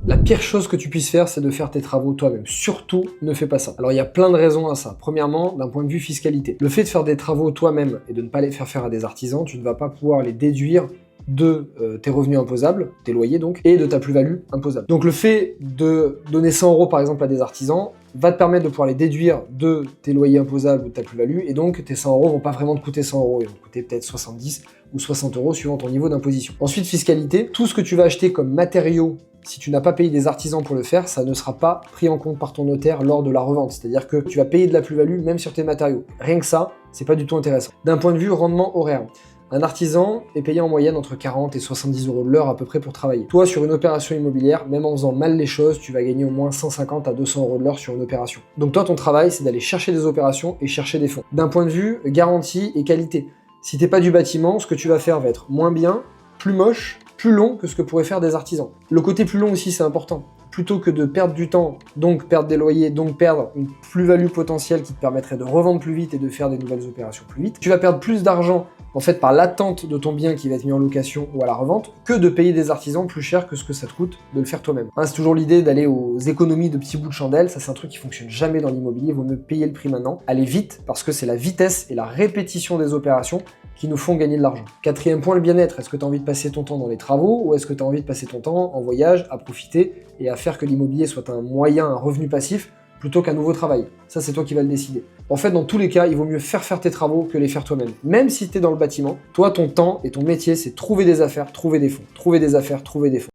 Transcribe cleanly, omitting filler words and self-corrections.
La pire chose que tu puisses faire, c'est de faire tes travaux toi-même. Surtout, ne fais pas ça. Alors, il y a plein de raisons à ça. Premièrement, d'un point de vue fiscalité. Le fait de faire des travaux toi-même et de ne pas les faire faire à des artisans, tu ne vas pas pouvoir les déduire de tes revenus imposables, tes loyers donc, et de ta plus-value imposable. Donc le fait de donner 100 € par exemple à des artisans va te permettre de pouvoir les déduire de tes loyers imposables ou de ta plus-value, et donc tes 100 € vont pas vraiment te coûter 100 €, ils vont te coûter peut-être 70 ou 60 € suivant ton niveau d'imposition. Ensuite, fiscalité, tout ce que tu vas acheter comme matériaux, si tu n'as pas payé des artisans pour le faire, ça ne sera pas pris en compte par ton notaire lors de la revente. C'est-à-dire que tu vas payer de la plus-value même sur tes matériaux. Rien que ça, c'est pas du tout intéressant. D'un point de vue rendement horaire, un artisan est payé en moyenne entre 40 et 70 € de l'heure à peu près pour travailler. Toi, sur une opération immobilière, même en faisant mal les choses, tu vas gagner au moins 150 à 200 € de l'heure sur une opération. Donc toi, ton travail, c'est d'aller chercher des opérations et chercher des fonds. D'un point de vue garantie et qualité, si t'es pas du bâtiment, ce que tu vas faire va être moins bien, plus moche, plus long que ce que pourraient faire des artisans. Le côté plus long aussi, c'est important. Plutôt que de perdre du temps, donc perdre des loyers, donc perdre une plus-value potentielle qui te permettrait de revendre plus vite et de faire des nouvelles opérations plus vite, tu vas perdre plus d'argent en fait par l'attente de ton bien qui va être mis en location ou à la revente, que de payer des artisans plus cher que ce que ça te coûte de le faire toi-même. Hein, c'est toujours l'idée d'aller aux économies de petits bouts de chandelle, ça c'est un truc qui fonctionne jamais dans l'immobilier, il vaut mieux payer le prix maintenant, aller vite, parce que c'est la vitesse et la répétition des opérations qui nous font gagner de l'argent. Quatrième point, le bien-être. Est-ce que tu as envie de passer ton temps dans les travaux ou est-ce que tu as envie de passer ton temps en voyage, à profiter et à faire que l'immobilier soit un moyen, un revenu passif plutôt qu'un nouveau travail? Ça, c'est toi qui vas le décider. En fait, dans tous les cas, il vaut mieux faire tes travaux que les faire toi-même. Même si tu es dans le bâtiment, toi, ton temps et ton métier, c'est trouver des affaires, trouver des fonds. Trouver des affaires, trouver des fonds.